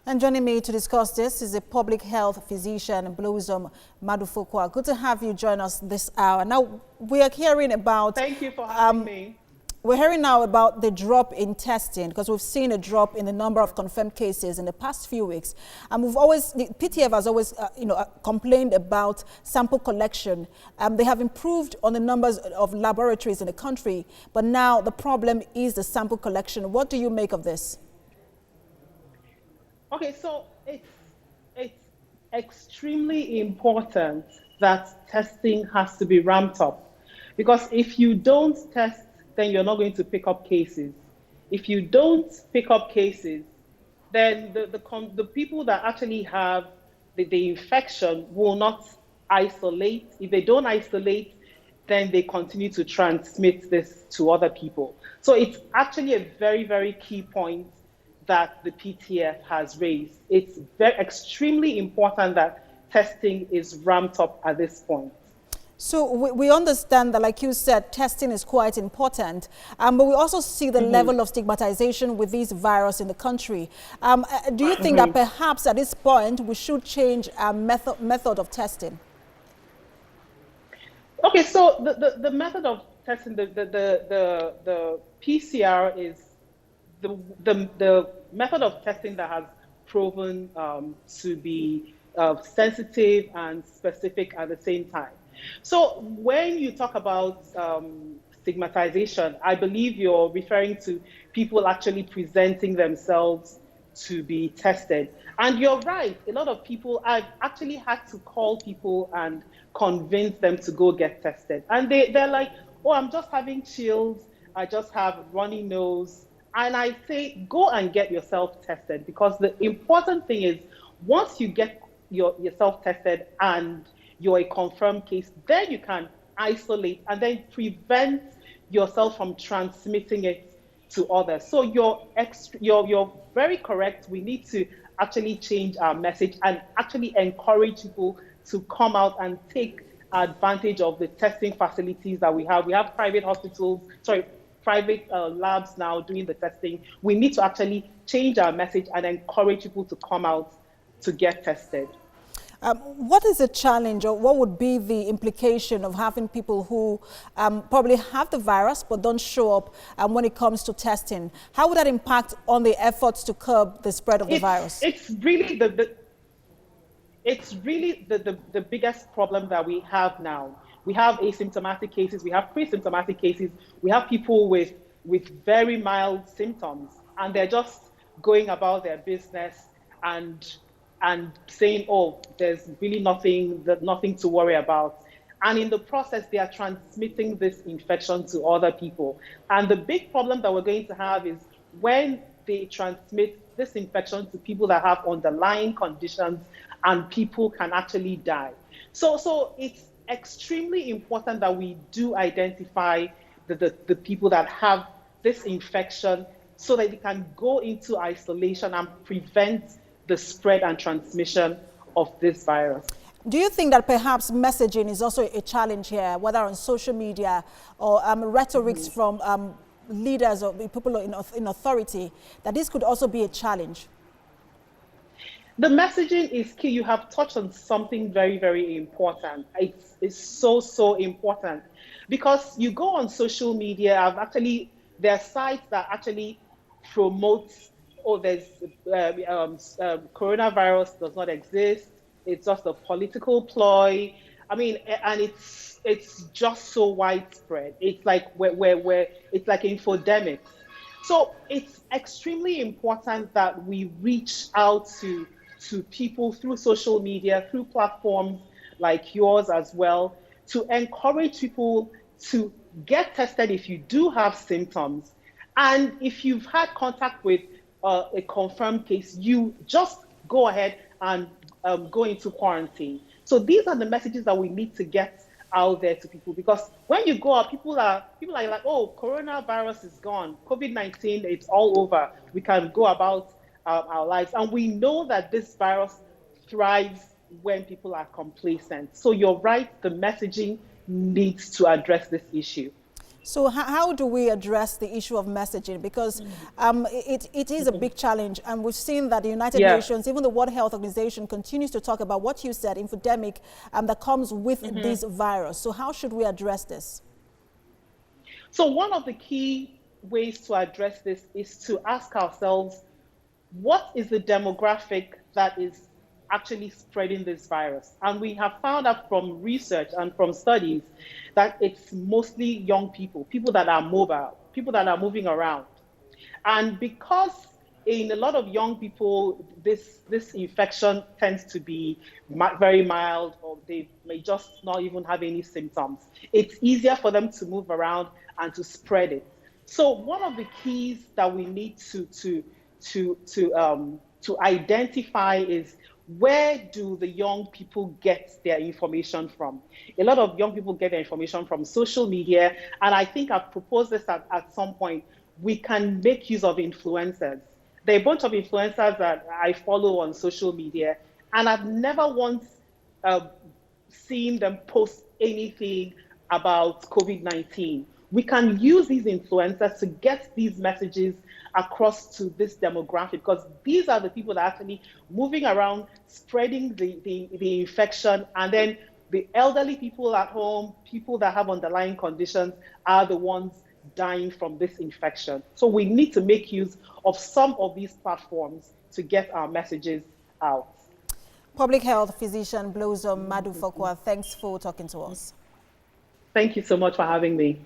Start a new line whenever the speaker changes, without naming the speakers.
And joining me to discuss this is a public health physician, Blossom Madufokwa. Good to have you join us this hour. Now, we are hearing about...
Thank you for having me.
We're hearing now about the drop in testing because we've seen a drop in the number of confirmed cases in the past few weeks. And the PTF has always, complained about sample collection. They have improved on the numbers of laboratories in the country, but now the problem is the sample collection. What do you make of this?
Okay, so it's extremely important that testing has to be ramped up, because if you don't test, then you're not going to pick up cases. If you don't pick up cases, then the people that actually have the infection will not isolate. If they don't isolate, then they continue to transmit this to other people. So it's actually a very, very key point that the PTF has raised. It's extremely important that testing is ramped up at this point.
So we understand that, like you said, testing is quite important, but we also see the level of stigmatization with this virus in the country. Do you think that perhaps at this point we should change our method of testing? Okay,
so the method of testing, the PCR is the method of testing that has proven to be sensitive and specific at the same time. So when you talk about stigmatization, I believe you're referring to people actually presenting themselves to be tested. And you're right, a lot of people, I've actually had to call people and convince them to go get tested. And they're like, oh, I'm just having chills, I just have runny nose. And I say, go and get yourself tested, because the important thing is, once you get yourself tested and you're a confirmed case, then you can isolate and then prevent yourself from transmitting it to others. So you're very correct. We need to actually change our message and actually encourage people to come out and take advantage of the testing facilities that we have. We have private labs now doing the testing. We need to actually change our message and encourage people to come out to get tested.
What is the challenge, or what would be the implication of having people who probably have the virus but don't show up when it comes to testing? How would that impact on the efforts to curb the spread of the virus?
It's really the biggest problem that we have now. We have asymptomatic cases, we have pre-symptomatic cases, we have people with very mild symptoms, and they're just going about their business and saying, oh, there's really nothing to worry about. And in the process, they are transmitting this infection to other people. And the big problem that we're going to have is when they transmit this infection to people that have underlying conditions, and people can actually die. So it's extremely important that we do identify the people that have this infection so that they can go into isolation and prevent the spread and transmission of this virus.
Do you think that perhaps messaging is also a challenge here, whether on social media or rhetorics from leaders or people in authority, that this could also be a challenge?
The messaging is key. You have touched on something very, very important. It's so important, because you go on social media. There are sites that actually promote, oh, there's coronavirus does not exist. It's just a political ploy. I mean, and it's just so widespread. It's like it's like infodemics. So it's extremely important that we reach out to people through social media, through platforms like yours as well, to encourage people to get tested if you do have symptoms. And if you've had contact with a confirmed case, you just go ahead and go into quarantine. So these are the messages that we need to get out there to people, because when you go out, people are like, oh, coronavirus is gone, COVID-19, it's all over, we can go about our lives. And we know that this virus thrives when people are complacent. So you're right, the messaging needs to address this issue.
So how do we address the issue of messaging? Because it is a big challenge, and we've seen that the United Nations, even the World Health Organization, continues to talk about what you said, infodemic, that comes with this virus. So how should we address this?
So one of the key ways to address this is to ask ourselves, what is the demographic that is actually spreading this virus? And we have found out from research and from studies that it's mostly young people, people that are mobile, people that are moving around. And because in a lot of young people, this infection tends to be very mild, or they may just not even have any symptoms, it's easier for them to move around and to spread it. So one of the keys that we need to identify is, where do the young people get their information from? A lot of young people get their information from social media, and I think I've proposed this at some point. We can make use of influencers. There are a bunch of influencers that I follow on social media, and I've never once seen them post anything about COVID-19. We can use these influencers to get these messages across to this demographic, because these are the people that are actually moving around, spreading the infection, and then the elderly people at home, people that have underlying conditions, are the ones dying from this infection. So we need to make use of some of these platforms to get our messages out.
Public health physician Blossom Madufokwa, thanks for talking to us.
Thank you so much for having me.